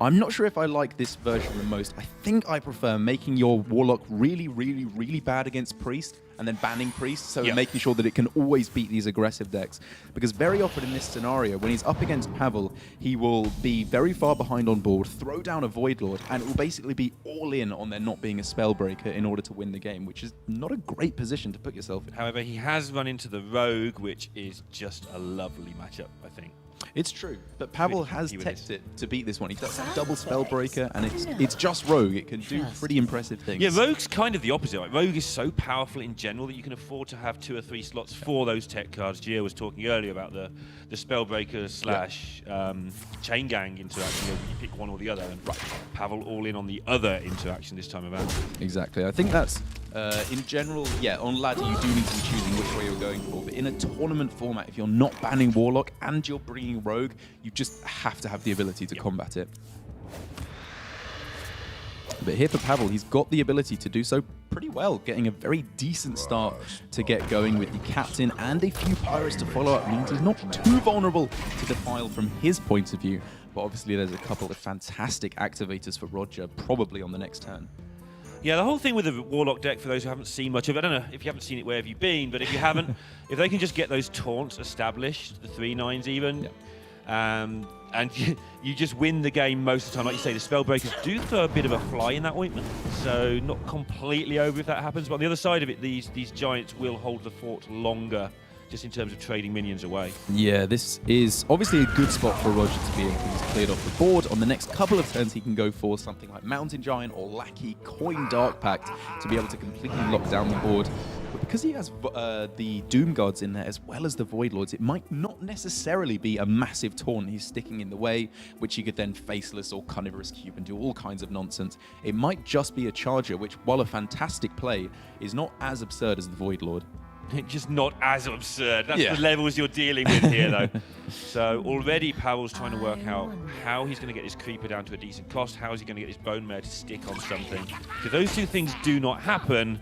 I'm not sure if I like this version the most. I think I prefer making your warlock really, really, really bad against priest and then banning priest, so making sure that it can always beat these aggressive decks. Because very often in this scenario, when he's up against Pavel, he will be very far behind on board, throw down a Void Lord, and it will basically be all in on there not being a Spellbreaker in order to win the game, which is not a great position to put yourself in. However, he has run into the Rogue, which is just a lovely matchup, I think. It's true, but Pavel has teched it to beat this one. He does a double Spellbreaker, and it's just Rogue. It can do pretty impressive things. Yeah, Rogue's kind of the opposite. Like, Rogue is so powerful in general that you can afford to have 2 or 3 slots for those tech cards. Gio was talking earlier about the Spellbreaker slash Chain Gang interaction. You pick one or the other, and Pavel all in on the other interaction this time around. Exactly. I think that's, in general, on ladder you do need to be choosing which way you're going for, but in a tournament format, if you're not banning Warlock and you're bringing Rogue, you just have to have the ability to combat it. But here for Pavel, he's got the ability to do so pretty well, getting a very decent start to get going with the captain and a few pirates to follow up. Means he's not too vulnerable to Defile from his point of view, but obviously there's a couple of fantastic activators for Roger, probably on the next turn. Yeah, the whole thing with the Warlock deck, for those who haven't seen much of it, I don't know if you haven't seen it, where have you been? But if you haven't, if they can just get those taunts established, the 3/9s even, and you just win the game most of the time. Like you say, the Spellbreakers do throw a bit of a fly in that ointment, so not completely over if that happens. But on the other side of it, these giants will hold the fort longer, just in terms of trading minions away. Yeah, this is obviously a good spot for Roger to be in, because he's cleared off the board. On the next couple of turns, he can go for something like Mountain Giant or Lackey, Coin Dark Pact to be able to completely lock down the board. But because he has the Doom Guards in there as well as the Void Lords, it might not necessarily be a massive taunt he's sticking in the way, which he could then Faceless or Carnivorous Cube and do all kinds of nonsense. It might just be a Charger, which, while a fantastic play, is not as absurd as the Void Lord. Just not as absurd. That's the levels you're dealing with here, though. So already Pavel's trying to work out how he's going to get his Creeper down to a decent cost. How is he going to get his Bone Mare to stick on something? If those two things do not happen,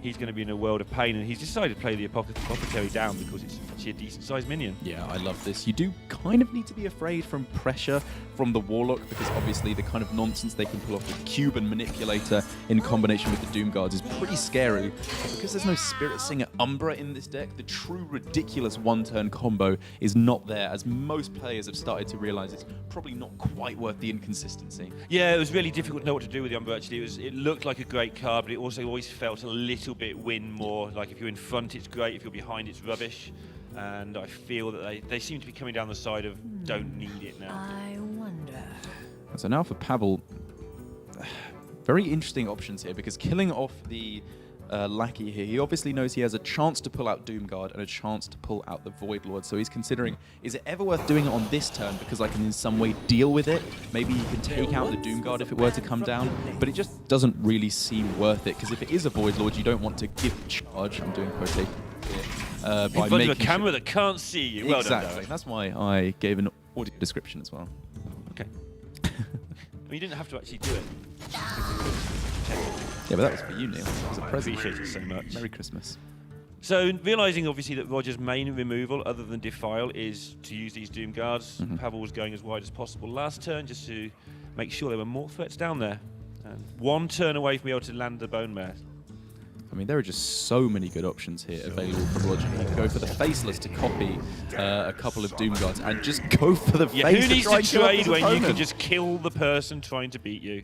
he's going to be in a world of pain, and he's decided to play the Apothecary down because it's actually a decent-sized minion. Yeah, I love this. You do kind of need to be afraid from pressure from the Warlock, because obviously the kind of nonsense they can pull off with Cube and Manipulator in combination with the Doom Guards is pretty scary. But because there's no Spirit Singer Umbra in this deck, the true ridiculous one-turn combo is not there, as most players have started to realize it's probably not quite worth the inconsistency. Yeah, it was really difficult to know what to do with the Umbra, actually. It looked like a great card, but it also always felt a little bit win more. Like, if you're in front, it's great. If you're behind, it's rubbish. And I feel that they seem to be coming down the side of don't need it now. I wonder. So now for Pavel, very interesting options here, because killing off the Lackey here, he obviously knows he has a chance to pull out Doomguard and a chance to pull out the Void Lord. So he's considering, is it ever worth doing it on this turn because I can in some way deal with it? Maybe he can take out the Doomguard if it were to come down, but it just doesn't really seem worth it, because if it is a Void Lord, you don't want to give charge. I'm doing quotation here. In front of a camera that can't see you. Well done, exactly. That's why I gave an audio description as well. Okay. I mean, you didn't have to actually do it. Yeah, but that was for you, Neil. It was a present. I appreciate it so much. Merry Christmas. So, realising obviously that Roger's main removal, other than Defile, is to use these Doom Guards. Pavel was going as wide as possible last turn, just to make sure there were more threats down there. And one turn away from being able to land the Bone Mare. I mean, there are just so many good options here available for Roger. He can go for the Faceless to copy a couple of Doom Guards and just go for the face. Who needs to trade when you can just kill the person trying to beat you?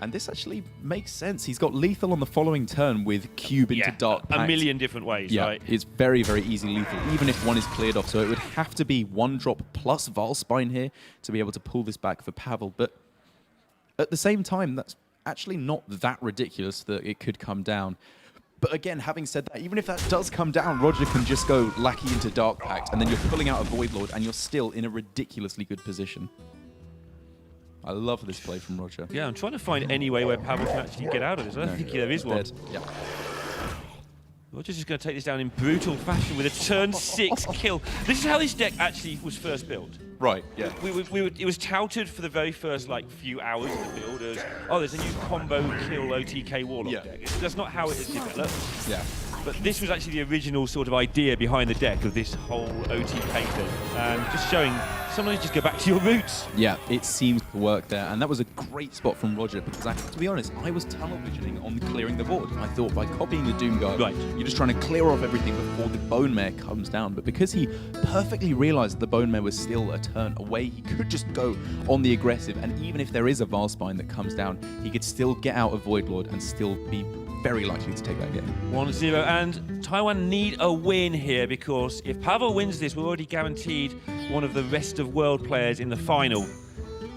And this actually makes sense. He's got lethal on the following turn with Cube into Dark Pact. A million different ways, right? It's very, very easy lethal, even if one is cleared off. So it would have to be 1-drop plus Valspine here to be able to pull this back for Pavel. But at the same time, that's actually not that ridiculous that it could come down. But again, having said that, even if that does come down, Roger can just go Lackey into Dark Pact, and then you're pulling out a Void Lord, and you're still in a ridiculously good position. I love this play from Roger. Yeah, I'm trying to find any way where Pavel can actually get out of this. I don't think there is one. Yeah. Roger's just going to take this down in brutal fashion with a turn 6 kill. This is how this deck actually was first built. Right, yeah. It was touted for the very first few hours of the build as, oh, there's a new combo kill OTK Warlock deck. That's not how it is developed. Yeah. But this was actually the original sort of idea behind the deck of this whole OTK thing. And just showing sometimes just go back to your roots. Yeah, it seems to work there, and that was a great spot from Roger because, to be honest, I was tunnel visioning on clearing the board. I thought by copying the Doomguard, you're just trying to clear off everything before the Bone Mare comes down. But because he perfectly realized the Bone Mare was still a turn away, he could just go on the aggressive, and even if there is a Valspine that comes down, he could still get out of Voidlord and still be very likely to take that game. 1-0, and Taiwan need a win here because if Pavel wins this, we're already guaranteed one of the rest of world players in the final.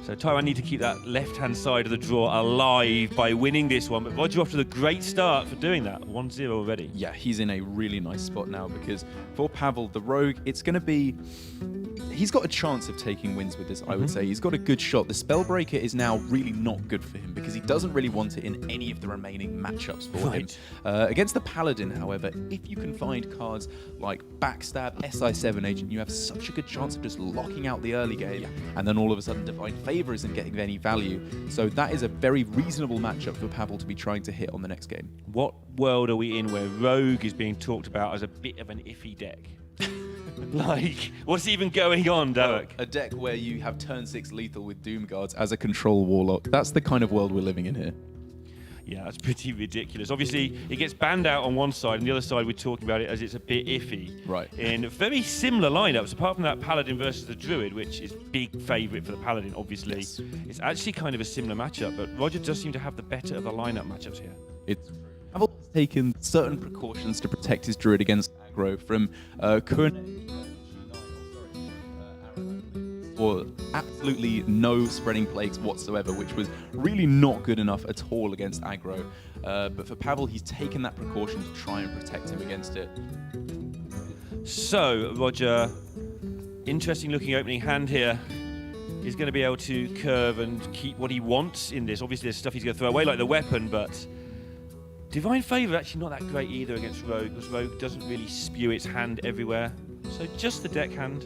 So Taiwan need to keep that left-hand side of the draw alive by winning this one. But Roger off to the great start for doing that. 1-0 already. Yeah, he's in a really nice spot now because for Pavel, the rogue, it's going to be... He's got a chance of taking wins with this, I would say. He's got a good shot. The Spellbreaker is now really not good for him because he doesn't really want it in any of the remaining matchups for him. Against the Paladin, however, if you can find cards like Backstab, SI7 Agent, you have such a good chance of just locking out the early game, and then all of a sudden Divine Favor isn't getting any value. So that is a very reasonable matchup for Pavel to be trying to hit on the next game. What world are we in where Rogue is being talked about as a bit of an iffy deck? Like, what's even going on, Derek? A deck where you have turn 6 lethal with Doomguards as a control warlock. That's the kind of world we're living in here. Yeah, that's pretty ridiculous. Obviously, it gets banned out on one side, and the other side we're talking about it as it's a bit iffy. Right. In very similar lineups, apart from that Paladin versus the Druid, which is big favourite for the Paladin, obviously. Yes. It's actually kind of a similar matchup, but Roger does seem to have the better of the lineup matchups here. Pavel has taken certain precautions to protect his Druid against aggro from or absolutely no spreading plagues whatsoever, which was really not good enough at all against aggro. But for Pavel, he's taken that precaution to try and protect him against it. So, Roger, interesting looking opening hand here. He's going to be able to curve and keep what he wants in this. Obviously, there's stuff he's going to throw away, like the weapon, but Divine Favor actually not that great either against Rogue, because Rogue doesn't really spew its hand everywhere. So just the deck hand.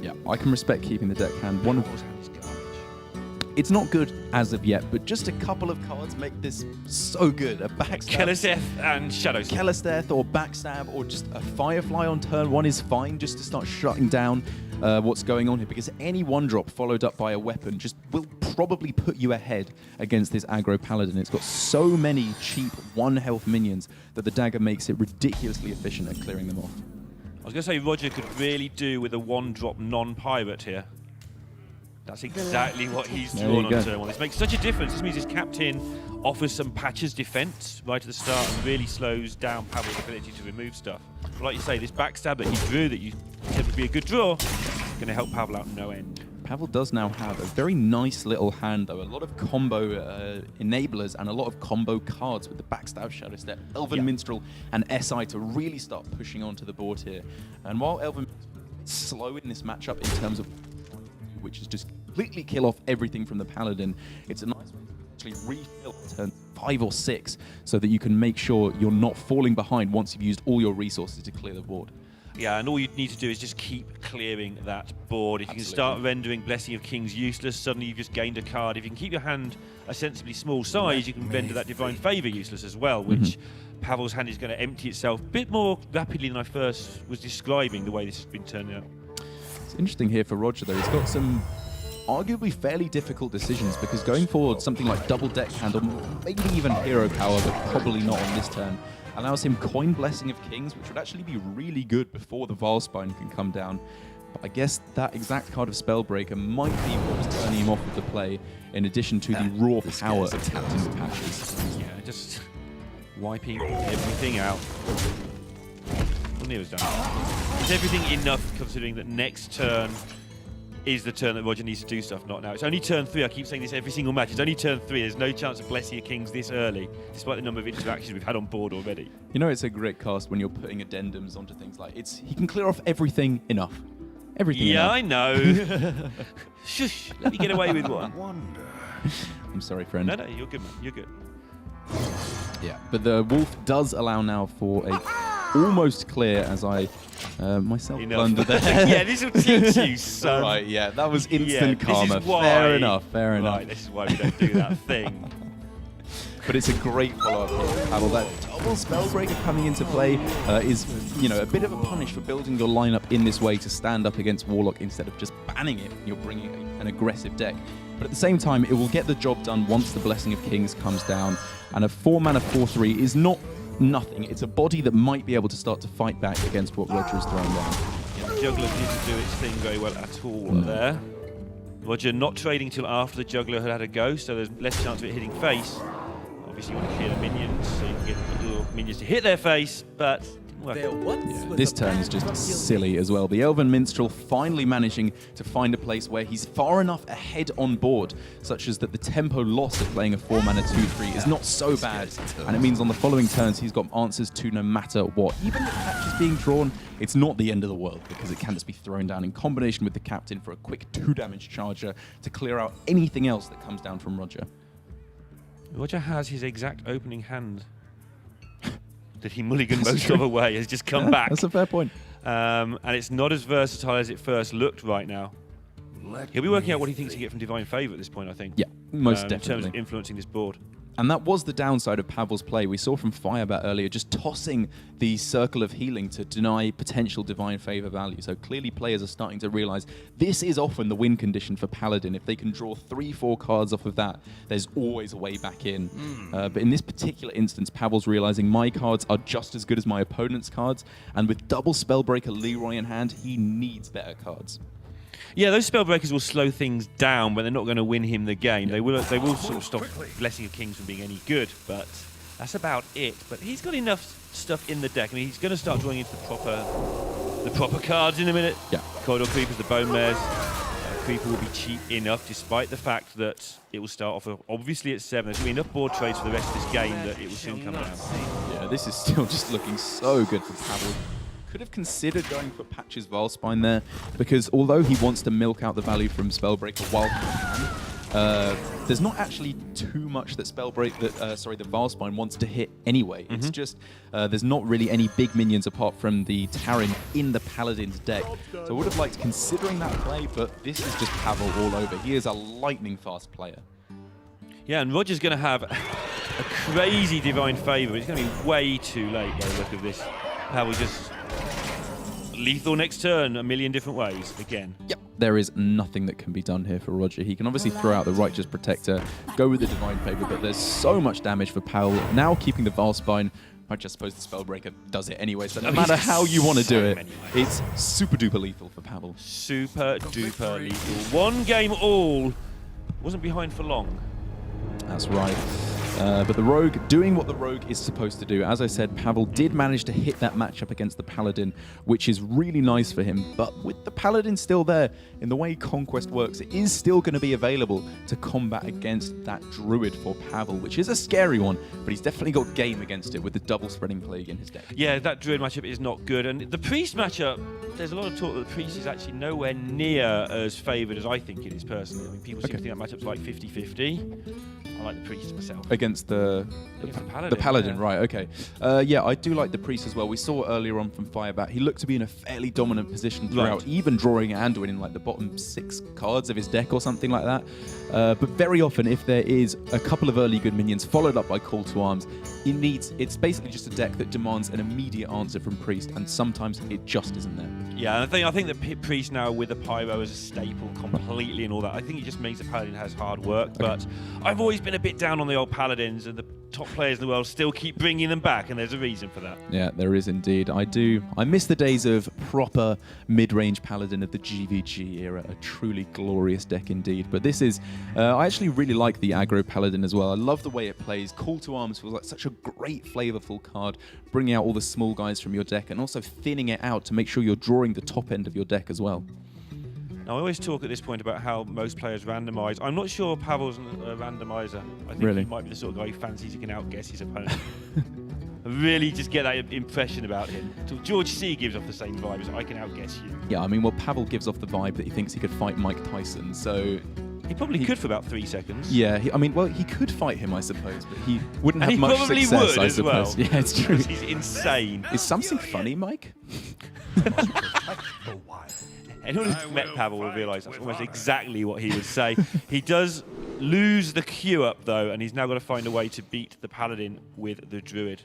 Yeah, I can respect keeping the deck hand. One of those hands is garbage. It's not good as of yet, but just a couple of cards make this so good. A Backstab. Keleseth and Shadows. Keleseth or Backstab or just a Firefly on turn 1 is fine just to start shutting down what's going on here, because any 1-drop followed up by a weapon just will probably put you ahead against this aggro Paladin. It's got so many cheap 1-health minions that the dagger makes it ridiculously efficient at clearing them off. I was going to say Roger could really do with a 1-drop non-pirate here. That's exactly what he's drawn on turn 1. This makes such a difference. This means his captain offers some patches defense right at the start and really slows down Pavel's ability to remove stuff. But like you say, this backstab that he drew that you said would be a good draw is going to help Pavel out no end. Pavel does now have a very nice little hand, though. A lot of combo enablers and a lot of combo cards with the Backstab, Shadow Step, Elven Minstrel, and SI to really start pushing onto the board here. And while Elven is slow in this matchup in terms of which is just completely kill off everything from the Paladin, it's a nice way to actually refill turn 5 or 6 so that you can make sure you're not falling behind once you've used all your resources to clear the board. Yeah, and all you need to do is just keep clearing that board. If you can start rendering Blessing of Kings useless, suddenly you've just gained a card. If you can keep your hand a sensibly small size, you can render that Divine Favor useless as well, which Pavel's hand is going to empty itself a bit more rapidly than I first was describing the way this has been turning out. It's interesting here for Roger, though. He's got some arguably fairly difficult decisions, because going forward, something like double deck hand or maybe even hero power, but probably not on this turn, allows him coin Blessing of Kings, which would actually be really good before the Valspine can come down. But I guess that exact card of Spellbreaker might be what's turning him off of the play, in addition to the raw power of Captain's Patches. Yeah, just wiping everything out. Well, Neo's done. Is everything enough, considering that next turn is the turn that Roger needs to do stuff, not now? It's only turn 3. I keep saying this every single match. It's only turn 3. There's no chance of Blessing of Kings this early, despite the number of interactions we've had on board already. You know, it's a great cast when you're putting addendums onto things like he can clear off everything enough. Everything enough. I know. Shush, let me get away with one. I'm sorry, friend. No, you're good, man. You're good. Yeah, but the Wolf does allow now for a almost clear, as I myself blundered there. Yeah, this will teach you, son. Right, yeah, that was instant yeah, karma. This is why, fair enough, fair enough. Right, this is why we don't do that thing. but it's a great follow-up here, Pavel. That double Spellbreaker coming into play is, you know, a bit of a punish for building your lineup in this way to stand up against Warlock instead of just banning it. You're bringing an aggressive deck. But at the same time, it will get the job done once the Blessing of Kings comes down. And a 4-mana 4/3 is not nothing. It's a body that might be able to start to fight back against what Roger is throwing down. Yeah, the Juggler didn't do its thing very well at all there. Roger not trading till after the Juggler had a go, so there's less chance of it hitting face. Obviously, you want to clear the minions, so you can get your minions to hit their face, but didn't work. Yeah, this turn is just silly as well. The Elven Minstrel finally managing to find a place where he's far enough ahead on board, such as that the tempo loss of playing a 4-mana 2/3 is not so bad, and it means on the following turns he's got answers to no matter what. Even if patch is being drawn, it's not the end of the world, because it can just be thrown down in combination with the Captain for a quick 2-damage charger to clear out anything else that comes down from Roger. Roger has his exact opening hand that he mulliganed most of away, has just come back. That's a fair point. And it's not as versatile as it first looked right now. He'll be working out what he thinks he can get from Divine Favour at this point, I think. Yeah, most in definitely. terms of influencing this board. And that was the downside of Pavel's play. We saw from Firebat earlier just tossing the Circle of Healing to deny potential Divine Favor value. So clearly players are starting to realize this is often the win condition for Paladin. If they can draw 3-4 cards off of that, there's always a way back in. But in this particular instance, Pavel's realizing my cards are just as good as my opponent's cards. And with double Spellbreaker Leroy in hand, he needs better cards. Yeah, those Spellbreakers will slow things down, but they're not going to win him the game. They will sort of stop Blessing of Kings from being any good, but that's about it. But he's got enough stuff in the deck. I mean, he's going to start drawing into the proper cards in a minute. Yeah. Corridor Creepers, the Bone Mares. Creeper will be cheap enough, despite the fact that it will start off obviously at 7. There's going to be enough board trades for the rest of this game that it will soon come down. Yeah, this is still just looking so good for Pavel. Could have considered going for Patch's Valspine there, because although he wants to milk out the value from Spellbreaker while he can, there's not actually too much that the Valspine wants to hit anyway. It's just there's not really any big minions apart from the Tarin in the Paladin's deck. So I would have liked considering that play, but this is just Pavel all over. He is a lightning fast player. Yeah, and Roger's going to have a crazy Divine Favour. It's going to be way too late by the look of this. Pavel just lethal next turn a million different ways again. Yep. There is nothing that can be done here for Roger. He can obviously throw out the Righteous Protector, go with the Divine Favor, but there's so much damage for Pavel. Now keeping the Valspine, I just suppose the Spellbreaker does it anyway, so no matter how you want to do it, it's super duper lethal for Pavel. Super duper lethal. One game all. Wasn't behind for long. That's right. But the Rogue doing what the Rogue is supposed to do. As I said, Pavel did manage to hit that matchup against the Paladin, which is really nice for him. But with the Paladin still there, in the way Conquest works, it is still going to be available to combat against that Druid for Pavel, which is a scary one, but he's definitely got game against it with the double Spreading Plague in his deck. Yeah, that Druid matchup is not good. And the Priest matchup, there's a lot of talk that the Priest is actually nowhere near as favoured as I think it is personally. I mean, people seem to think that matchup's like 50-50. I like the Priest myself. Against the Paladin, yeah. Right, okay. Yeah, I do like the Priest as well. We saw earlier on from Firebat, he looked to be in a fairly dominant position throughout, even drawing Anduin in like the bottom 6 cards of his deck or something like that. But very often, if there is a couple of early good minions followed up by Call to Arms, it's basically just a deck that demands an immediate answer from Priest, and sometimes it just isn't there. Yeah, and I think that Priest now with the Pyro as a staple completely and all that, I think it just means the Paladin has hard work, but I've always been a bit down on the old Paladins, and the top players in the world still keep bringing them back, and there's a reason for that. Yeah, there is indeed. I miss the days of proper mid-range Paladin of the GVG era, a truly glorious deck indeed. But this is, I actually really like the aggro Paladin as well. I love the way it plays. Call to Arms feels like such a great flavorful card, bringing out all the small guys from your deck and also thinning it out to make sure you're drawing the top end of your deck as well. Now, I always talk at this point about how most players randomise. I'm not sure Pavel's a randomiser. I think he might be the sort of guy who fancies he can outguess his opponent. I really just get that impression about him. George C gives off the same vibe as I can outguess you. Yeah, I mean, well, Pavel gives off the vibe that he thinks he could fight Mike Tyson, so... He probably could for about 3 seconds. Yeah, he could fight him, I suppose, but he wouldn't have much success, I suppose. Yeah, it's true. He's insane. Is something funny, Mike? Anyone who's met Pavel will realise that's almost exactly what he would say. He does lose the queue up, though, and he's now got to find a way to beat the paladin with the druid.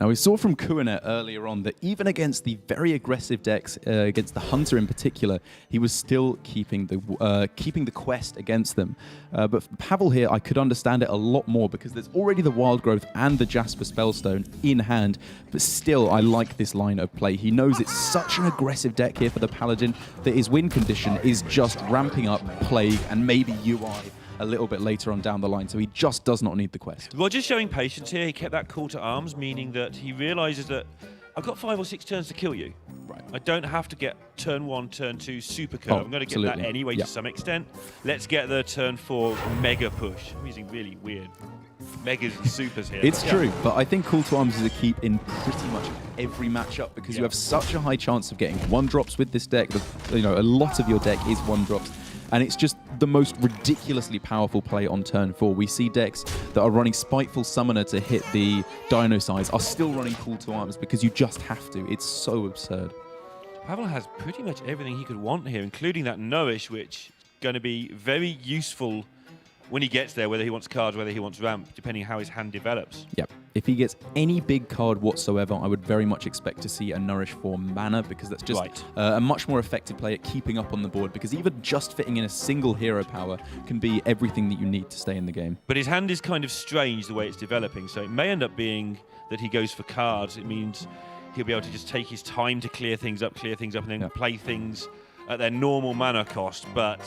Now, we saw from Kuanet earlier on that even against the very aggressive decks, against the Hunter in particular, he was still keeping the quest against them. But for Pavel here, I could understand it a lot more because there's already the Wild Growth and the Jasper Spellstone in hand, but still, I like this line of play. He knows it's such an aggressive deck here for the Paladin that his win condition is just ramping up Plague and maybe UI a little bit later on down the line, so he just does not need the quest. Roger's showing patience here. He kept that call to arms, meaning that he realizes that I've got 5 or 6 turns to kill you. Right. I don't have to get turn 1, turn 2 super curve. I'm going to get that anyway to some extent. Let's get the turn 4 mega push. I'm using really weird megas and supers here. It's true, but I think Call to Arms is a keep in pretty much every matchup because you have such a high chance of getting 1-drops with this deck. You know, a lot of your deck is 1-drops. And it's just the most ridiculously powerful play on turn 4. We see decks that are running Spiteful Summoner to hit the Dino size are still running Call to Arms because you just have to. It's so absurd. Pavel has pretty much everything he could want here, including that Nourish, which is going to be very useful when he gets there, whether he wants cards, whether he wants ramp, depending how his hand develops. Yep. If he gets any big card whatsoever, I would very much expect to see a Nourish for mana because that's just a much more effective play at keeping up on the board because even just fitting in a single hero power can be everything that you need to stay in the game. But his hand is kind of strange the way it's developing, so it may end up being that he goes for cards. It means he'll be able to just take his time to clear things up, and then play things at their normal mana cost, but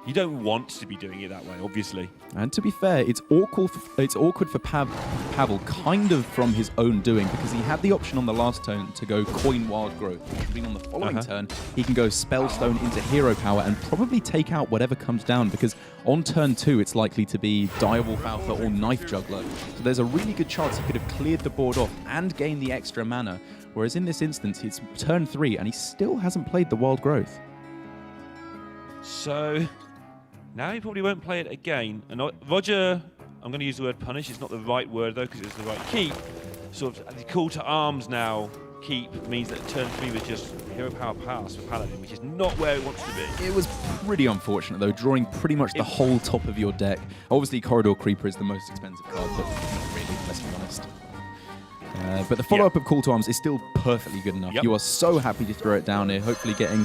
you don't want to be doing it that way, obviously. And to be fair, it's awkward for Pavel kind of from his own doing because he had the option on the last turn to go Coin Wild Growth, which would mean on the following turn he can go Spellstone into hero power and probably take out whatever comes down because on turn 2 it's likely to be Direwolf Alpha or Knife Juggler. So there's a really good chance he could have cleared the board off and gained the extra mana, whereas in this instance it's turn 3 and he still hasn't played the Wild Growth. So now he probably won't play it again. And Roger, I'm going to use the word punish. It's not the right word, though, because it's the right keep. Sort of the call to arms now keep means that turn 3 was just hero power pass for Paladin, which is not where it wants to be. It was pretty unfortunate, though, drawing pretty much the whole top of your deck. Obviously, Corridor Creeper is the most expensive card, but not really, let's be honest. But the follow-up of Call to Arms is still perfectly good enough. You are so happy to throw it down here, hopefully getting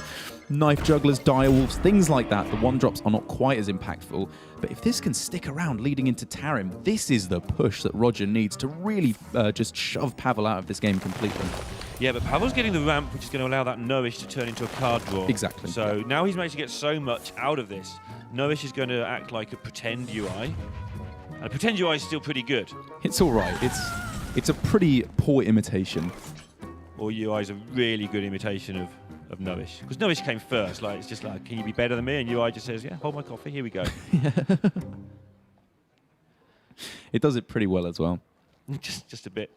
Knife Jugglers, Direwolves, things like that. The 1-drops are not quite as impactful, but if this can stick around leading into Tarim, this is the push that Roger needs to really just shove Pavel out of this game completely. Yeah, but Pavel's getting the ramp, which is going to allow that Nourish to turn into a card draw. Exactly. So now he's managed to get so much out of this. Nourish is going to act like a pretend UI, and a pretend UI is still pretty good. It's all right. It's a pretty poor imitation. Or UI is a really good imitation of Nourish. Because Nourish came first. Like, it's just like, can you be better than me? And UI just says, yeah, hold my coffee, here we go. It does it pretty well as well. just a bit.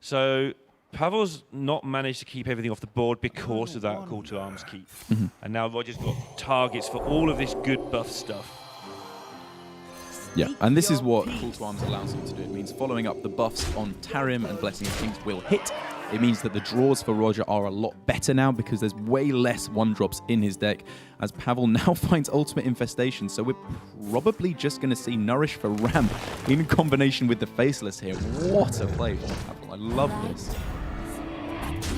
So Pavel's not managed to keep everything off the board because of that Call to Arms keep. And now Roger's got targets for all of this good buff stuff. Yeah, and this is what Call to Arms allows him to do. It means following up the buffs on Tarim and Blessing of Kings will hit. It means that the draws for Roger are a lot better now because there's way less 1-drops in his deck as Pavel now finds Ultimate Infestation. So we're probably just going to see Nourish for ramp in combination with the Faceless here. What a play from Pavel. I love this.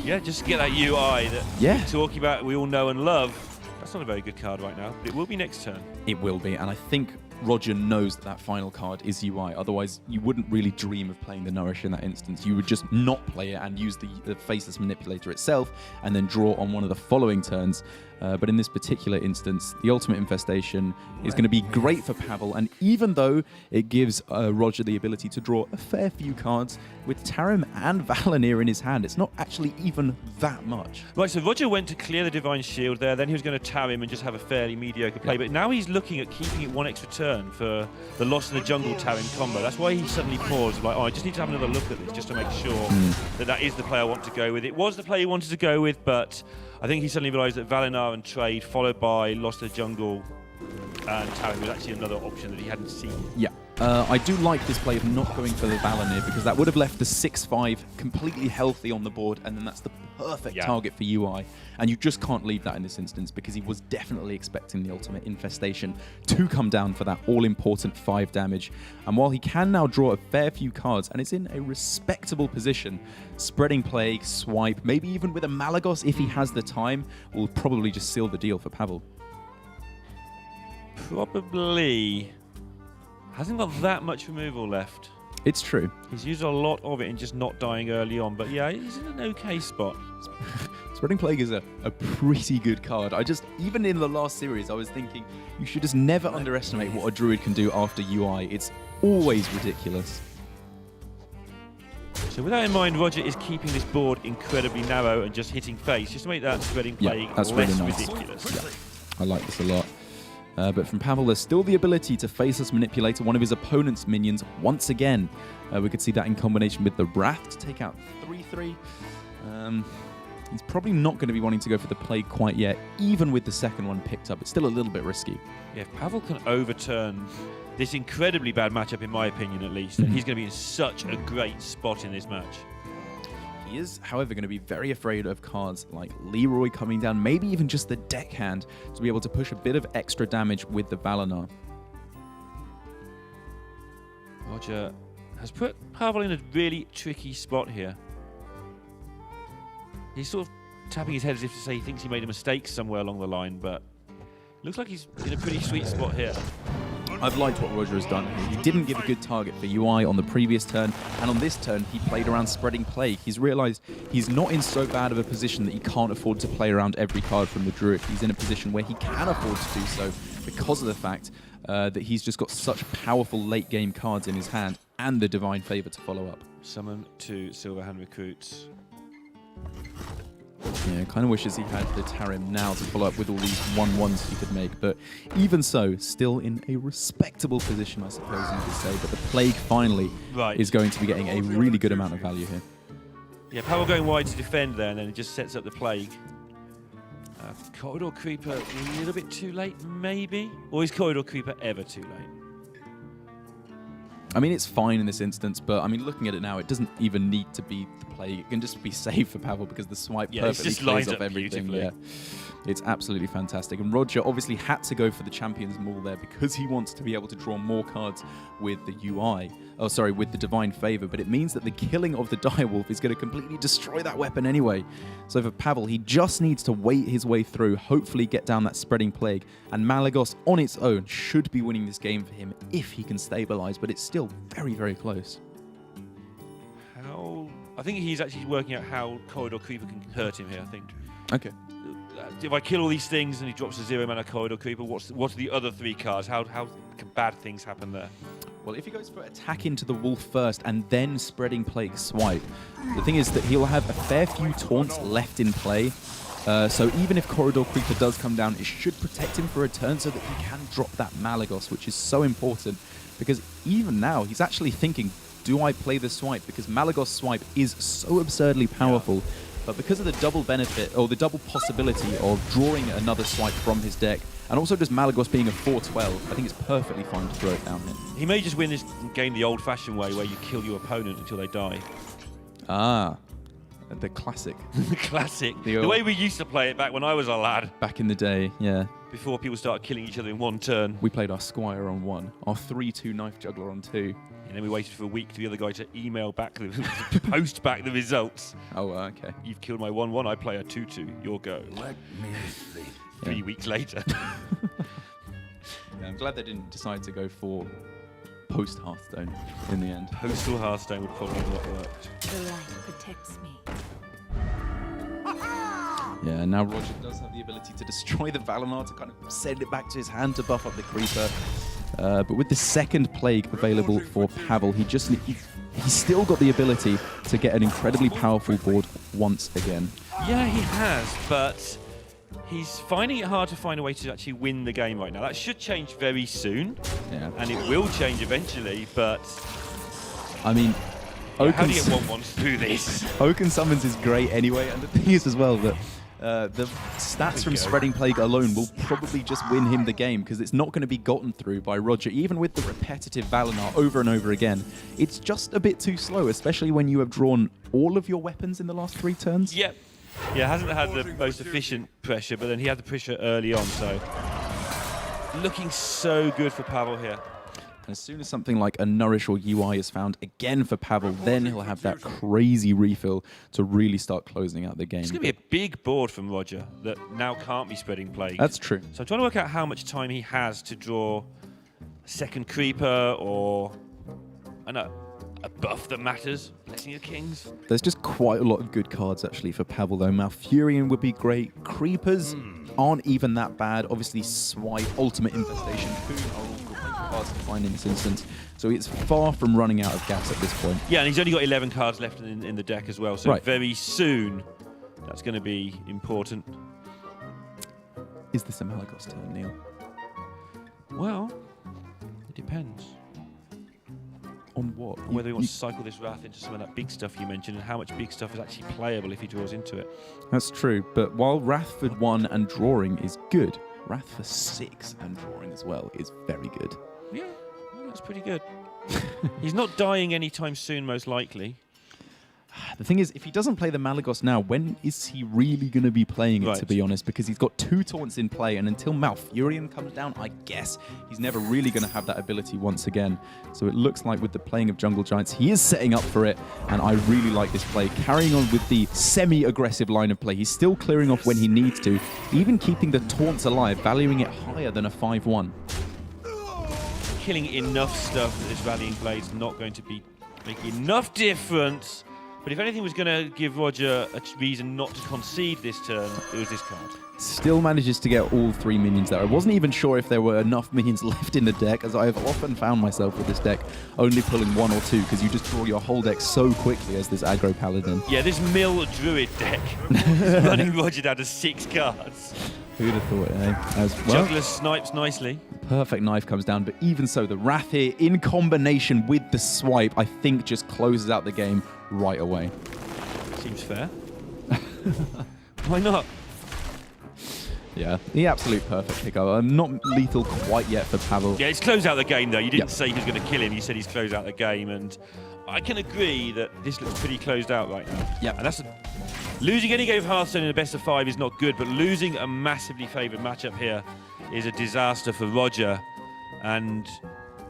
Yeah, just get that UI that we're talking about, we all know and love. That's not a very good card right now, but it will be next turn. It will be, and I think Roger knows that final card is UI. Otherwise, you wouldn't really dream of playing the Nourish in that instance. You would just not play it and use the Faceless Manipulator itself and then draw on one of the following turns. But in this particular instance, the Ultimate Infestation is going to be great for Pavel. And even though it gives Roger the ability to draw a fair few cards, with Tarim and Valinir in his hand, it's not actually even that much. Right, so Roger went to clear the Divine Shield there, then he was going to Tarim and just have a fairly mediocre play, but now he's looking at keeping it one extra turn for the Lost in the Jungle Tarim combo. That's why he suddenly paused, like, oh, I just need to have another look at this just to make sure that is the play I want to go with. It was the play he wanted to go with, but I think he suddenly realised that Valinir and Trade, followed by Lost in the Jungle and Tarim, was actually another option that he hadn't seen. Yeah. I do like this play of not going for the Valanir, because that would have left the 6/5 completely healthy on the board, and then that's the perfect target for UI. And you just can't leave that in this instance, because he was definitely expecting the ultimate infestation to come down for that all-important 5 damage. And while he can now draw a fair few cards, and it's in a respectable position, Spreading Plague, Swipe, maybe even with a Malagos if he has the time, will probably just seal the deal for Pavel. Probably. Hasn't got that much removal left. It's true. He's used a lot of it in just not dying early on, but yeah, he's in an okay spot. Spreading Plague is a pretty good card. Even in the last series, I was thinking you should just never underestimate what a druid can do after UI. It's always ridiculous. So with that in mind, Roger is keeping this board incredibly narrow and just hitting face, just to make that Spreading Plague that's less really nice. ridiculous. Yeah, I like this a lot. But from Pavel, there's still the ability to Faceless Manipulator one of his opponent's minions once again. We could see that in combination with the Wrath to take out 3/3. He's probably not going to be wanting to go for the Plague quite yet, even with the second one picked up. It's still a little bit risky. Yeah, if Pavel can overturn this incredibly bad matchup, in my opinion at least, then he's going to be in such a great spot in this match. He is, however, going to be very afraid of cards like Leroy coming down, maybe even just the deckhand, to be able to push a bit of extra damage with the Valanir. Roger has put Pavel in a really tricky spot here. He's sort of tapping his head as if to say he thinks he made a mistake somewhere along the line, but looks like he's in a pretty sweet spot here. I've liked what Roger has done here. He didn't give a good target for UI on the previous turn, and on this turn he played around Spreading Plague. He's realised he's not in so bad of a position that he can't afford to play around every card from the Druid. He's in a position where he can afford to do so because of the fact that he's just got such powerful late game cards in his hand and the Divine Favour to follow up. Summon 2 Silverhand Recruits. Yeah, kind of wishes he had the Tarim now to follow up with all these 1/1s he could make, but even so, still in a respectable position, I suppose you could say. But the Plague finally is going to be getting a really good amount of value here. Yeah, Pavel going wide to defend there, and then it just sets up the Plague. Corridor Creeper a little bit too late, maybe? Or is Corridor Creeper ever too late? I mean, it's fine in this instance, but I mean, looking at it now, it doesn't even need to be the Plague. It can just be safe for Pavel because the swipe perfectly clears off everything. Yeah, it's absolutely fantastic. And Roger obviously had to go for the Champion's Maul there because he wants to be able to draw more cards with the UI. Oh, sorry, with the Divine Favour. But it means that the killing of the Direwolf is going to completely destroy that weapon anyway. So for Pavel, he just needs to wait his way through, hopefully get down that Spreading Plague. And Malagos on its own should be winning this game for him if he can stabilize. But it's still very, very close. I think he's actually working out how Corridor Creeper can hurt him here, I think. Okay. If I kill all these things and he drops a 0-mana Corridor Creeper, what's the other 3 cards? How can bad things happen there? Well, if he goes for attack into the wolf first and then Spreading Plague swipe, the thing is that he'll have a fair few taunts left in play. So even if Corridor Creeper does come down, it should protect him for a turn so that he can drop that Malagos, which is so important. Because even now, he's actually thinking, do I play the swipe? Because Malagos swipe is so absurdly powerful. But because of the double benefit, or the double possibility of drawing another swipe from his deck, and also just Malagos being a 4/12, I think it's perfectly fine to throw it down here. He may just win this game the old-fashioned way, where you kill your opponent until they die. Ah, the classic. The classic. The way we used to play it back when I was a lad. Back in the day, yeah. Before people started killing each other in one turn. We played our Squire on 1, our 3/2 Knife Juggler on 2. And then we waited for a week for the other guy to email back, post back the results. Oh, okay. You've killed my 1/1, I play a 2/2, your go. Let me sleep. 3 weeks later. Yeah, I'm glad they didn't decide to go for post-Hearthstone in the end. Postal Hearthstone would probably not work. The light protects me. Yeah, now Roger does have the ability to destroy the Valanir to kind of send it back to his hand to buff up the Creeper. But with the second Plague available for Pavel, he's still got the ability to get an incredibly powerful board once again. Yeah, he has, but he's finding it hard to find a way to actually win the game right now. That should change very soon, and it will change eventually, but... I mean... Yeah, how do you get 1/1s through this? Oaken Summons is great anyway, and the thing is as well that The stats from Spreading Plague alone will probably just win him the game because it's not going to be gotten through by Roger, even with the repetitive Valinor over and over again. It's just a bit too slow, especially when you have drawn all of your weapons in the last 3 turns. Yep. Yeah, hasn't had the most efficient pressure, but then he had the pressure early on, so looking so good for Pavel here. And as soon as something like a Nourish or UI is found again for Pavel, then he'll have that crazy refill to really start closing out the game. It's going to be a big board from Roger that now can't be Spreading Plague. That's true. So I'm trying to work out how much time he has to draw a second creeper or a buff that matters. Blessing of Kings. There's just quite a lot of good cards actually for Pavel though. Malfurion would be great. Creepers aren't even that bad. Obviously Swipe, Ultimate Infestation, Coon are all great cards to find in this instance. So it's far from running out of gas at this point. Yeah, and he's only got 11 cards left in the deck as well. So right. Very soon that's going to be important. Is this a Malagos turn, Neil? Well, it depends. On what? Whether he wants to cycle this Wrath into some of that big stuff you mentioned and how much big stuff is actually playable if he draws into it. That's true, but while Wrath for 1 and drawing is good, Wrath for 6 and drawing as well is very good. Yeah, that's pretty good. He's not dying anytime soon, most likely. The thing is, if he doesn't play the Malagos now, when is he really going to be playing it, to be honest? Because he's got 2 taunts in play, and until Malfurion comes down, I guess he's never really going to have that ability once again. So it looks like with the playing of Jungle Giants, he is setting up for it, and I really like this play. Carrying on with the semi-aggressive line of play, he's still clearing off when he needs to, even keeping the taunts alive, valuing it higher than a 5-1. Killing enough stuff that this Rallying Blade's not going to be making enough difference. But if anything was going to give Roger a reason not to concede this turn, it was this card. Still manages to get all 3 minions there. I wasn't even sure if there were enough minions left in the deck, as I have often found myself with this deck only pulling 1 or 2, because you just draw your whole deck so quickly as this aggro paladin. Yeah, this mill druid deck is running Roger down to 6 cards. Who'd have thought, eh? As well, Juggler snipes nicely. Perfect knife comes down, but even so, the Wrath here, in combination with the Swipe, I think just closes out the game right away. Seems fair. Why not? Yeah, the absolute perfect pickup. Not lethal quite yet for Pavel. Yeah, it's closed out the game, though. You didn't say he was going to kill him. You said he's closed out the game, and I can agree that this looks pretty closed out right now. Yeah, and that's losing any game of Hearthstone in the best of 5 is not good, but losing a massively favoured matchup here is a disaster for Roger, and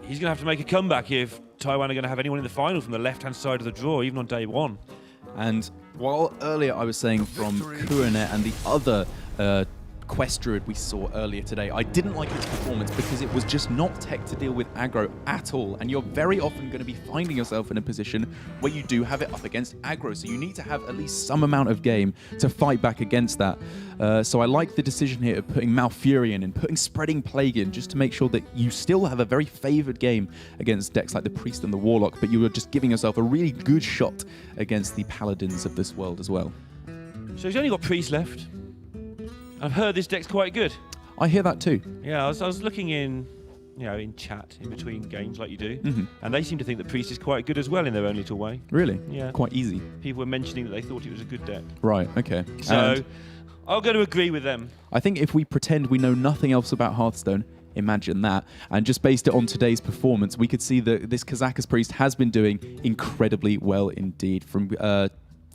he's going to have to make a comeback if Taiwan are going to have anyone in the final from the left-hand side of the draw, even on day 1. And while earlier I was saying from Kuanet and the other Quest Druid we saw earlier today, I didn't like its performance because it was just not tech to deal with aggro at all, and you're very often going to be finding yourself in a position where you do have it up against aggro, so you need to have at least some amount of game to fight back against that. So I like the decision here of putting Malfurion and putting Spreading Plague in, just to make sure that you still have a very favoured game against decks like the Priest and the Warlock, but you are just giving yourself a really good shot against the Paladins of this world as well. So he's only got Priest left. I've heard this deck's quite good. I hear that too. Yeah, I was looking in chat in between games like you do, and they seem to think that Priest is quite good as well in their own little way. Really? Yeah. Quite easy. People were mentioning that they thought it was a good deck. Right, okay. So And I'll go to agree with them. I think if we pretend we know nothing else about Hearthstone, imagine that, and just based it on today's performance, we could see that this Kazakus Priest has been doing incredibly well indeed. From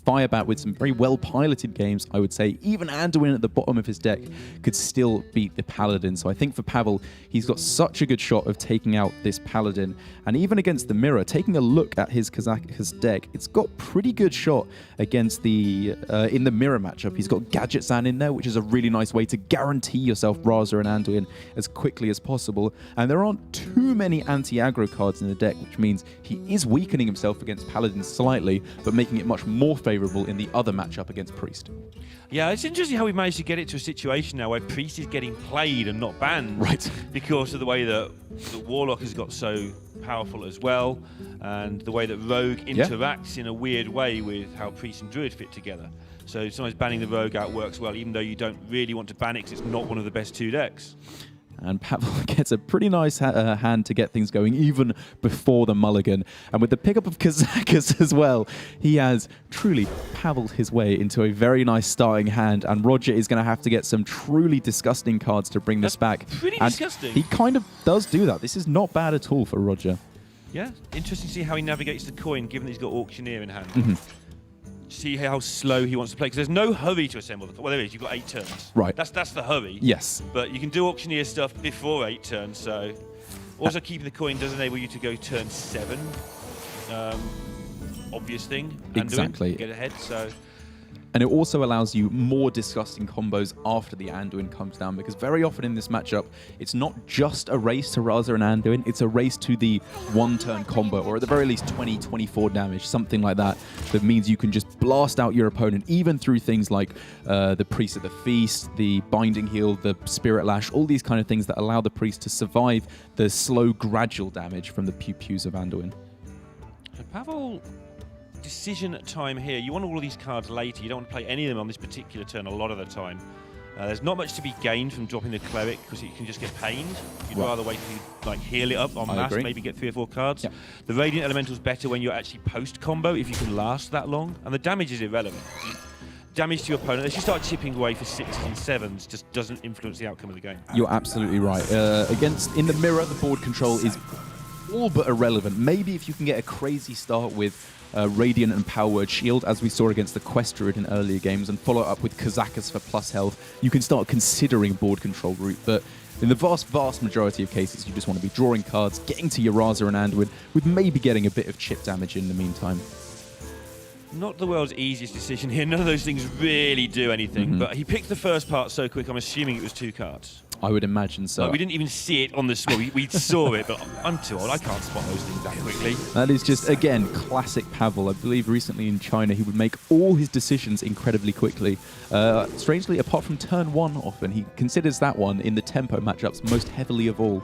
Firebat with some very well-piloted games, I would say. Even Anduin at the bottom of his deck could still beat the Paladin. So I think for Pavel, he's got such a good shot of taking out this Paladin. And even against the Mirror, taking a look at his Kazakus deck, it's got pretty good shot against the in the Mirror matchup. He's got Gadget Zan in there, which is a really nice way to guarantee yourself Raza and Anduin as quickly as possible. And there aren't too many anti-aggro cards in the deck, which means he is weakening himself against Paladin slightly, but making it much more favorable in the other matchup against Priest. Yeah, it's interesting how we've managed to get it to a situation now where Priest is getting played and not banned. Right. Because of the way that Warlock has got so powerful as well, and the way that Rogue interacts in a weird way with how Priest and Druid fit together. So sometimes banning the Rogue out works well, even though you don't really want to ban it because it's not one of the best 2 decks. And Pavel gets a pretty nice hand to get things going even before the mulligan. And with the pickup of Kazakus as well, he has truly Paveled his way into a very nice starting hand. And Roger is going to have to get some truly disgusting cards to bring this back. Pretty and disgusting. He kind of does do that. This is not bad at all for Roger. Yeah, interesting to see how he navigates the coin, given that he's got Auctioneer in hand. Mm-hmm. See how slow he wants to play, because there's no hurry to assemble the coin. Well, there is. You've got 8 turns. Right. That's the hurry. Yes. But you can do Auctioneer stuff before 8 turns, so... Also, keeping the coin does enable you to go turn 7. Obvious thing. Exactly. Get ahead, so... And it also allows you more disgusting combos after the Anduin comes down, because very often in this matchup, it's not just a race to Raza and Anduin, it's a race to the one-turn combo, or at the very least 20, 24 damage, something like that. That means you can just blast out your opponent, even through things like the Priest of the Feast, the Binding Heal, the Spirit Lash, all these kind of things that allow the Priest to survive the slow, gradual damage from the pew-pews of Anduin. Pavel... Decision time here. You want all of these cards later. You don't want to play any of them on this particular turn a lot of the time. There's not much to be gained from dropping the Cleric because you can just get pained. You'd rather wait to like heal it up en masse, maybe get 3 or 4 cards. Yep. The Radiant Elemental's better when you're actually post-combo if you can last that long. And the damage is irrelevant. Damage to your opponent, as you start chipping away for 6s and 7s, just doesn't influence the outcome of the game. You're absolutely right. In the mirror, the board control is all but irrelevant. Maybe if you can get a crazy start with Radiant and Power Word Shield, as we saw against the Quest Druid in earlier games, and follow up with Kazakus for plus health, you can start considering board control route. But in the vast, vast majority of cases, you just want to be drawing cards, getting to your Raza and Anduin, with maybe getting a bit of chip damage in the meantime. Not the world's easiest decision here. None of those things really do anything. But he picked the first part so quick, I'm assuming it was 2 cards. I would imagine so. Like, we didn't even see it on the screen. We saw it, but I'm too old. I can't spot those things that quickly. That is just, again, classic Pavel. I believe recently in China, he would make all his decisions incredibly quickly. Strangely, apart from turn 1 often, he considers that one in the tempo matchups most heavily of all,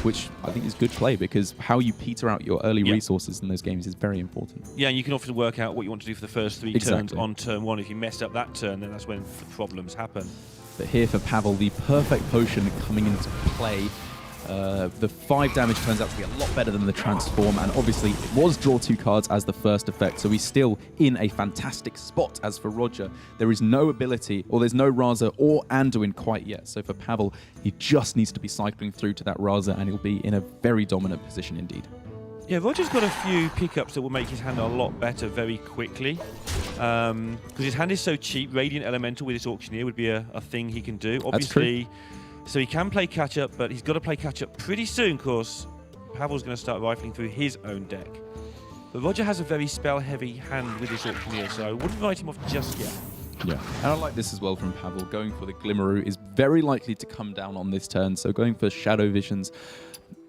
which I think is good play, because how you peter out your early resources in those games is very important. Yeah, and you can often work out what you want to do for the first 3 turns on turn 1. If you mess up that turn, then that's when the problems happen. But here for Pavel, the perfect potion coming into play. The 5 damage turns out to be a lot better than the transform, and obviously it was draw 2 cards as the first effect, so he's still in a fantastic spot. As for Roger, there is no ability, or there's no Raza or Anduin quite yet. So for Pavel, he just needs to be cycling through to that Raza, and he'll be in a very dominant position indeed. Yeah, Roger's got a few pickups that will make his hand a lot better very quickly. Because his hand is so cheap, Radiant Elemental with his Auctioneer would be a thing he can do. Obviously, so he can play catch-up, but he's got to play catch-up pretty soon, because Pavel's going to start rifling through his own deck. But Roger has a very spell-heavy hand with his Auctioneer, so I wouldn't write him off just yet. Yeah, and I like this as well from Pavel. Going for the Glimmeroo is very likely to come down on this turn, so going for Shadow Visions.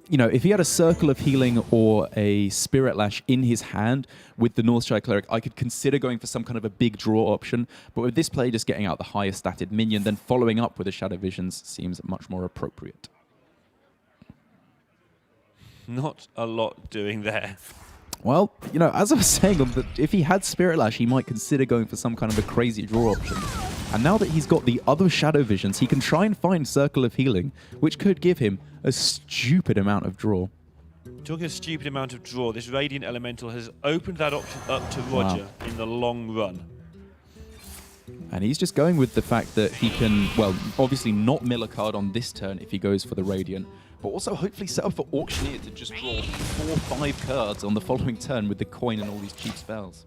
You know, if he had a Circle of Healing or a Spirit Lash in his hand with the Northshire Cleric, I could consider going for some kind of a big draw option. But with this play, just getting out the highest statted minion, then following up with a Shadow Visions seems much more appropriate. Not a lot doing there. Well, you know, as I was saying, if he had Spirit Lash, he might consider going for some kind of a crazy draw option. And now that he's got the other Shadow Visions, he can try and find Circle of Healing, which could give him a stupid amount of draw. Talking a stupid amount of draw, this Radiant Elemental has opened that option up to Roger in the long run. And he's just going with the fact that he can, well, obviously not mill a card on this turn if he goes for the Radiant, but also hopefully set up for Auctioneer to just draw 4 or 5 cards on the following turn with the coin and all these cheap spells.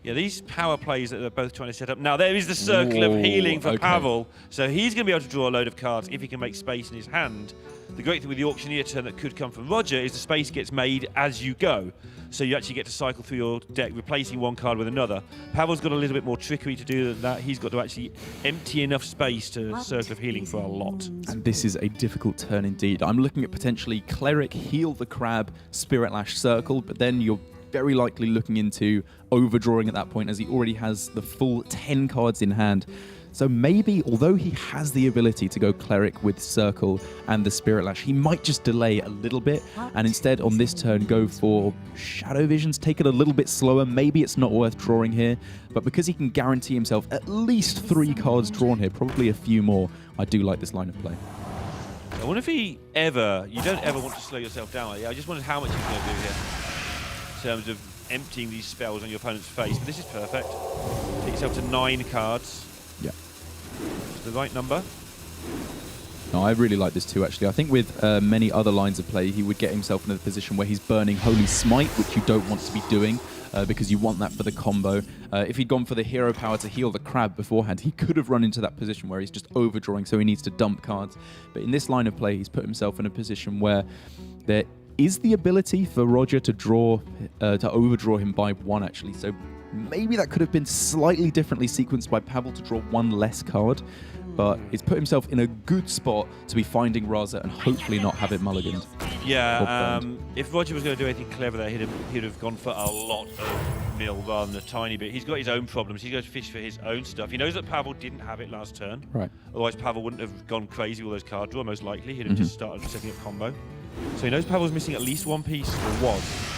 Yeah, these power plays that they're both trying to set up. Now, there is the Circle of Healing for Pavel, so he's going to be able to draw a load of cards if he can make space in his hand. The great thing with the Auctioneer turn that could come from Roger is the space gets made as you go. So you actually get to cycle through your deck, replacing one card with another. Pavel's got a little bit more trickery to do than that. He's got to actually empty enough space to Circle of Healing for a lot. And this is a difficult turn indeed. I'm looking at potentially Cleric, Heal the Crab, Spirit Lash, Circle, but then you're very likely looking into overdrawing at that point, as he already has the full 10 cards in hand. So maybe, although he has the ability to go Cleric with Circle and the Spirit Lash, he might just delay a little bit and instead on this turn go for Shadow Visions, take it a little bit slower. Maybe it's not worth drawing here, but because he can guarantee himself at least 3 cards drawn here, probably a few more, I do like this line of play. One wonder if he ever, you don't ever want to slow yourself down. I just wondered how much he's going to do here in terms of emptying these spells on your opponent's face. But this is perfect. Take yourself to 9 cards. Yeah. It's the right number. No, I really like this too, actually. I think with many other lines of play, he would get himself in a position where he's burning Holy Smite, which you don't want to be doing because you want that for the combo. If he'd gone for the hero power to heal the crab beforehand, he could have run into that position where he's just overdrawing, so he needs to dump cards. But in this line of play, he's put himself in a position where there is the ability for Roger to draw, to overdraw him by 1, actually. So maybe that could have been slightly differently sequenced by Pavel to draw 1 less card. But he's put himself in a good spot to be finding Raza and hopefully not have it mulliganed. Yeah, if Roger was going to do anything clever there, he'd have gone for a lot of mill rather than a tiny bit. He's got his own problems. He's going to fish for his own stuff. He knows that Pavel didn't have it last turn. Right. Otherwise, Pavel wouldn't have gone crazy with those card draw, most likely. He'd have just started setting up combo. So he knows Pavel's missing at least 1 piece, or was.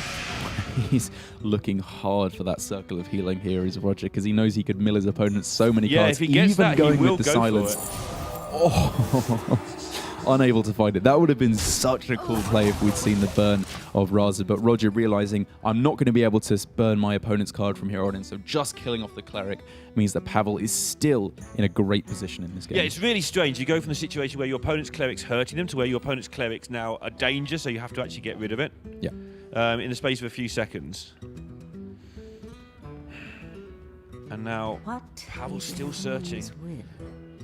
He's looking hard for that circle of healing here, is Roger, because he knows he could mill his opponent so many cards. If he gets even that, going he will with the go silence. Oh, unable to find it. That would have been such a cool play if we'd seen the burn of Raza, but Roger realizing I'm not going to be able to burn my opponent's card from here on in, so just killing off the cleric means that Pavel is still in a great position in this game. Yeah, it's really strange. You go from the situation where your opponent's cleric's hurting them to where your opponent's cleric's now a danger, so you have to actually get rid of it. Yeah. In the space of a few seconds. And now Pavel's still searching.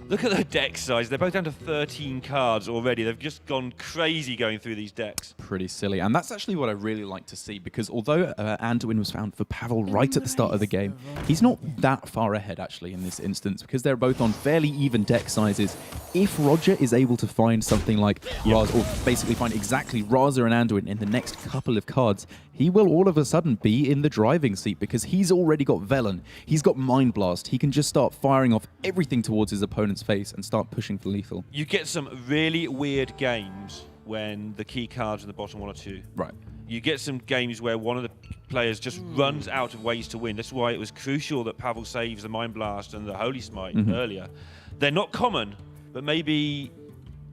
Look at the deck size. They're both down to 13 cards already. They've just gone crazy going through these decks. Pretty silly. And that's actually what I really like to see, because although Anduin was found for Pavel right at the start of the game, he's not that far ahead actually in this instance, because they're both on fairly even deck sizes. If Roger is able to find something like Raza, or basically find exactly Raza and Anduin in the next couple of cards, he will all of a sudden be in the driving seat, because he's already got Velen, he's got Mind Blast, he can just start firing off everything towards his opponent's face and start pushing for lethal. You get some really weird games when the key cards are in the bottom 1 or 2. Right. You get some games where one of the players just runs out of ways to win. That's why it was crucial that Pavel saves the Mind Blast and the Holy Smite earlier. They're not common, but maybe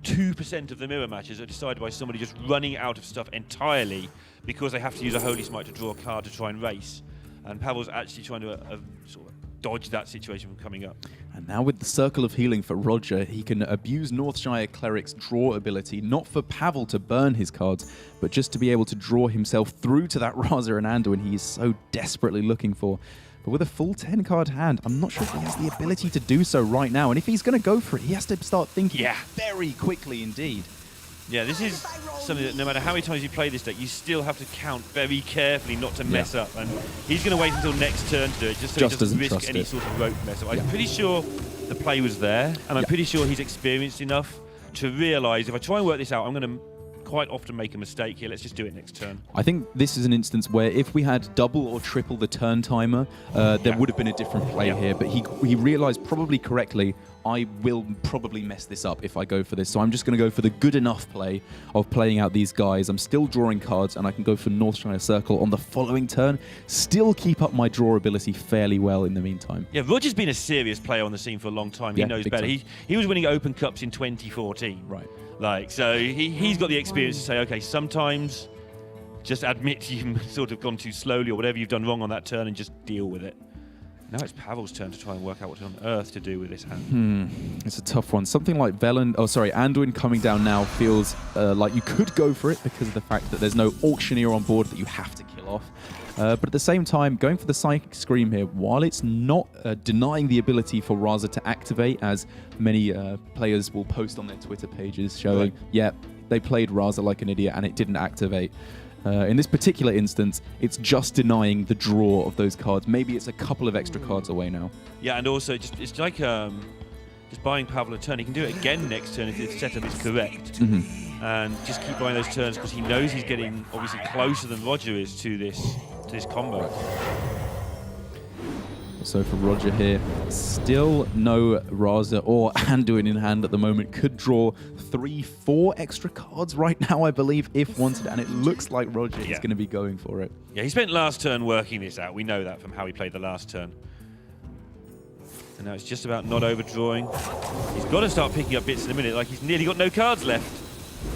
2% of the mirror matches are decided by somebody just running out of stuff entirely because they have to use a Holy Smite to draw a card to try and race. And Pavel's actually trying to sort of dodge that situation from coming up. And now with the Circle of Healing for Roger, he can abuse Northshire Cleric's draw ability, not for Pavel to burn his cards, but just to be able to draw himself through to that Raza and Anduin he is so desperately looking for. But with a full 10-card hand, I'm not sure if he has the ability to do so right now. And if he's going to go for it, he has to start thinking very quickly indeed. Yeah, this is something that no matter how many times you play this deck, you still have to count very carefully not to mess up. And he's going to wait until next turn to do it, just so he doesn't risk any sort of rope mess up. I'm pretty sure the play was there, and I'm pretty sure he's experienced enough to realise if I try and work this out, I'm going to quite often make a mistake here. Let's just do it next turn. I think this is an instance where if we had double or triple the turn timer, there would have been a different play here. But he realised probably correctly, I will probably mess this up if I go for this. So I'm just going to go for the good enough play of playing out these guys. I'm still drawing cards, and I can go for Northshire Circle on the following turn. Still keep up my draw ability fairly well in the meantime. Yeah, Roger's been a serious player on the scene for a long time. He knows better. He was winning Open Cups in 2014. Right. Like, so he's got the experience to say, okay, sometimes just admit you've sort of gone too slowly or whatever you've done wrong on that turn and just deal with it. Now it's Pavel's turn to try and work out what on earth to do with this hand. It's a tough one. Something like Anduin coming down now feels like you could go for it because of the fact that there's no auctioneer on board that you have to kill off. But at the same time, going for the Psychic Scream here, while it's not denying the ability for Raza to activate, as many players will post on their Twitter pages showing, they played Raza like an idiot and it didn't activate. In this particular instance, it's just denying the draw of those cards. Maybe it's a couple of extra cards away now. Yeah, and also it's like just buying Pavel a turn. He can do it again next turn if the setup is correct. And just keep buying those turns because he knows he's getting obviously closer than Roger is to this combo. So for Roger here, still no Raza or Anduin in hand at the moment. Could draw 3-4 extra cards right now, I believe, if wanted. And it looks like Roger is going to be going for it. Yeah, he spent last turn working this out. We know that from how he played the last turn. And now it's just about not overdrawing. He's got to start picking up bits in a minute. Like, he's nearly got no cards left.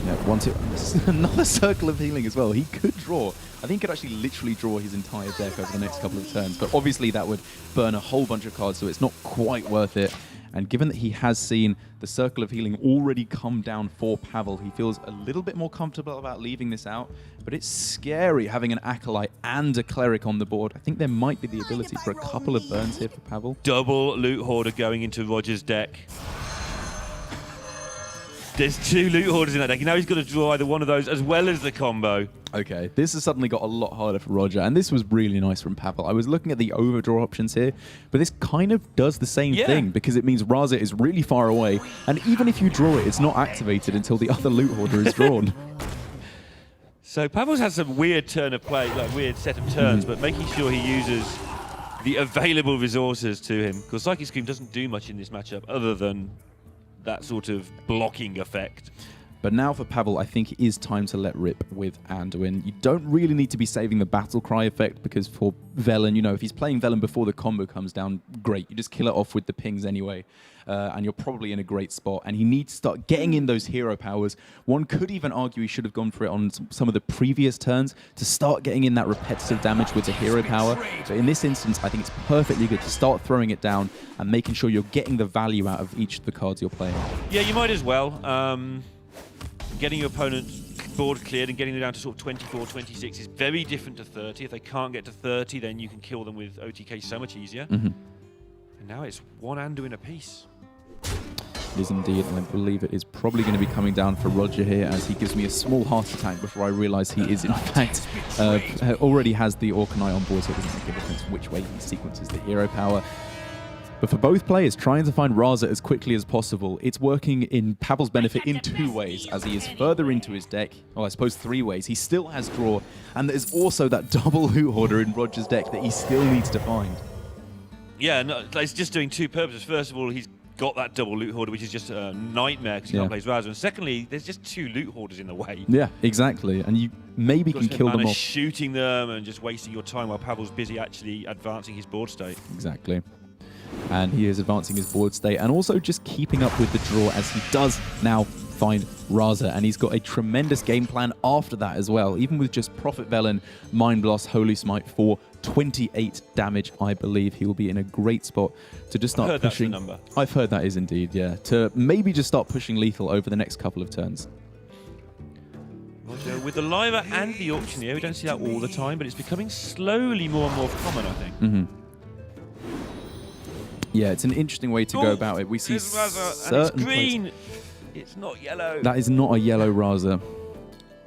Yeah, another circle of healing as well. He could draw. I think he could actually literally draw his entire deck over the next couple of turns. But obviously that would burn a whole bunch of cards, so it's not quite worth it. And given that he has seen the circle of healing already come down for Pavel, he feels a little bit more comfortable about leaving this out. But it's scary having an acolyte and a cleric on the board. I think there might be the ability for a couple of burns here for Pavel. Double loot hoarder going into Roger's deck. There's 2 loot hoarders in that deck. Now he's got to draw either one of those as well as the combo. Okay, this has suddenly got a lot harder for Roger, and this was really nice from Pavel. I was looking at the overdraw options here, but this kind of does the same thing, because it means Raza is really far away, and even if you draw it, it's not activated until the other loot hoarder is drawn. So Pavel's had some weird turn of play, like weird set of turns, but making sure he uses the available resources to him, because Psychic Scream doesn't do much in this matchup other than that sort of blocking effect. But now for Pavel, I think it is time to let rip with Anduin. You don't really need to be saving the battle cry effect, because for Velen, you know, if he's playing Velen before the combo comes down, great. You just kill it off with the pings anyway, and you're probably in a great spot. And he needs to start getting in those hero powers. One could even argue he should have gone for it on some of the previous turns to start getting in that repetitive damage with the hero power. But in this instance, I think it's perfectly good to start throwing it down and making sure you're getting the value out of each of the cards you're playing. Yeah, you might as well. Getting your opponent's board cleared and getting them down to sort of 24, 26 is very different to 30. If they can't get to 30, then you can kill them with OTK so much easier. And now it's 1 Anduin apiece. It is indeed, and I believe it is probably going to be coming down for Roger here, as he gives me a small heart attack before I realise he is in fact already has the Orkanai on board, so it doesn't make a difference which way he sequences the hero power. But for both players, trying to find Raza as quickly as possible, it's working in Pavel's benefit in 2 ways, as he is further into his deck. Well, I suppose 3 ways. He still has draw, and there's also that double loot hoarder in Roger's deck that he still needs to find. Yeah, no, it's just doing 2 purposes. First of all, he's got that double loot hoarder, which is just a nightmare because he can't play Raza. And secondly, there's just 2 loot hoarders in the way. Yeah, exactly. And you maybe can kill them off. Shooting them and just wasting your time while Pavel's busy actually advancing his board state. Exactly. And he is advancing his board state and also just keeping up with the draw, as he does now find Raza, and he's got a tremendous game plan after that as well, even with just Prophet Velen, Mind Blast, Holy Smite for 28 damage. I believe he will be in a great spot to just start pushing. That's the number. I've heard that is indeed, yeah, to maybe just start pushing lethal over the next couple of turns. Roger, with the Lyra and the Auctioneer, we don't see that all the time, but it's becoming slowly more and more common, I think. Yeah, it's an interesting way to go about it. We see Raza, and it's green. It's not yellow. That is not a yellow Raza.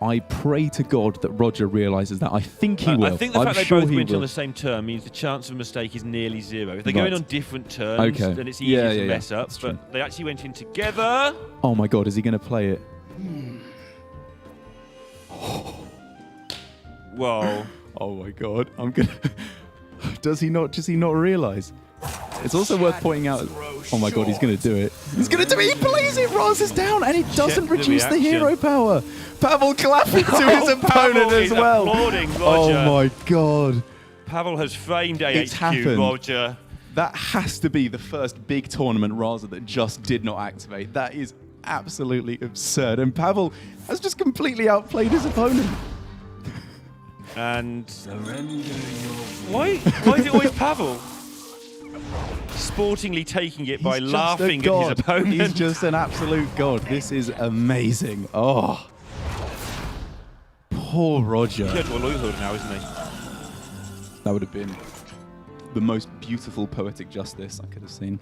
I pray to God that Roger realises that. I think he will. I think the fact they both went on the same turn means the chance of a mistake is nearly 0. If they go in on different turns, then it's easier to mess up. But they actually went in together. Oh my God, is he going to play it? Whoa. Oh my God, I'm gonna. Does he not realise? It's also worth pointing out. Oh my God, he's going to do it. He's going to do it. He plays it. Raza's down, and it doesn't reduce the hero power. Pavel clapping to his opponent as well. Oh my God. Pavel has framed AHQ, Roger. That has to be the first big tournament Raza that just did not activate. That is absolutely absurd. And Pavel has just completely outplayed his opponent. And why is it always Pavel? Sportingly taking it by laughing at his opponent. He's just an absolute god. This is amazing. Oh. Poor Roger. He's got a loot hoarder now, isn't he? That would have been the most beautiful poetic justice I could have seen.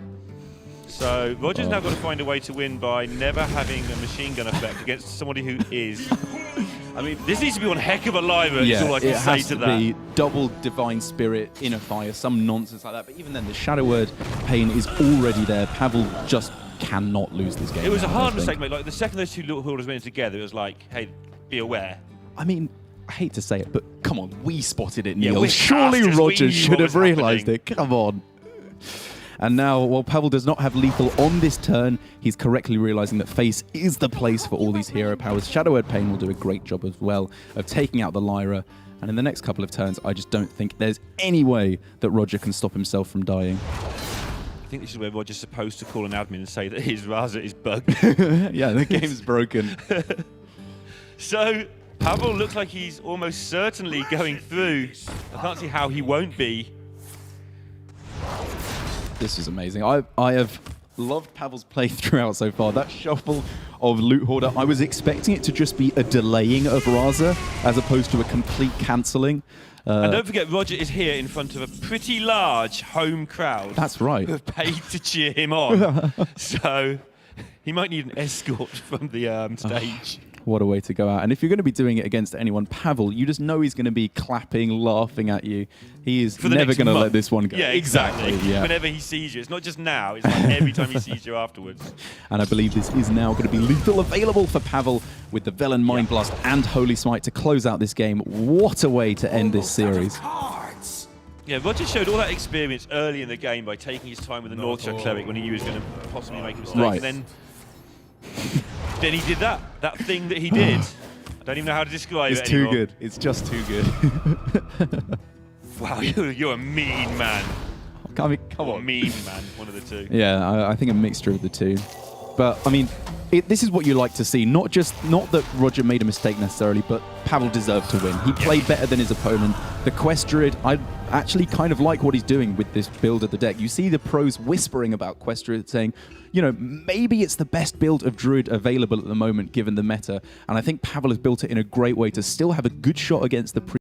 So Roger's now got to find a way to win by never having a machine gun effect against somebody who is. I mean, this needs to be one heck of a Lyra, is all I can say to that. It has to be double Divine Spirit, Inner Fire, some nonsense like that. But even then, the Shadow Word Pain is already there. Pavel just cannot lose this game. It was a hard mistake, mate. Like, the second those 2 loot hoarders went in together, it was like, hey, be aware. I mean, I hate to say it, but come on, we spotted it, Neil. Surely Roger should have realised it. Come on. And now, while Pavel does not have lethal on this turn, he's correctly realising that face is the place for all these hero powers. Shadow Word Pain will do a great job as well of taking out the Lyra. And in the next couple of turns, I just don't think there's any way that Roger can stop himself from dying. I think this is where Roger's supposed to call an admin and say that his Raza is bugged. Yeah, the game's broken. So Pavel looks like he's almost certainly going through. I can't see how he won't be. This is amazing. I have loved Pavel's play throughout so far. That shuffle of Loot Hoarder, I was expecting it to just be a delaying of Raza as opposed to a complete cancelling. And don't forget, Roger is here in front of a pretty large home crowd. That's right. Who have paid to cheer him on. So he might need an escort from the stage. What a way to go out. And if you're going to be doing it against anyone, Pavel, you just know he's going to be clapping, laughing at you. He is never going to let this one go. Yeah, exactly. Yeah. Whenever he sees you. It's not just now. It's like every time he sees you afterwards. And I believe this is now going to be lethal available for Pavel with the Velen Mind Blast and Holy Smite to close out this game. What a way to end this series. Yeah, Roger showed all that experience early in the game by taking his time with the Northshire Cleric when he knew he was going to possibly make a mistake. Right. And then he did that thing that he did. I don't even know how to describe it anymore. It's too good. It's just too good. Wow, you're a mean man. I mean, come Or on. mean man, one of the two. Yeah, I think a mixture of the two. But, I mean, this is what you like to see. Not that Roger made a mistake necessarily, but Pavel deserved to win. He played better than his opponent. The Quest Druid, I actually kind of like what he's doing with this build of the deck. You see the pros whispering about Quest Druid, saying, you know, maybe it's the best build of Druid available at the moment, given the meta. And I think Pavel has built it in a great way to still have a good shot against the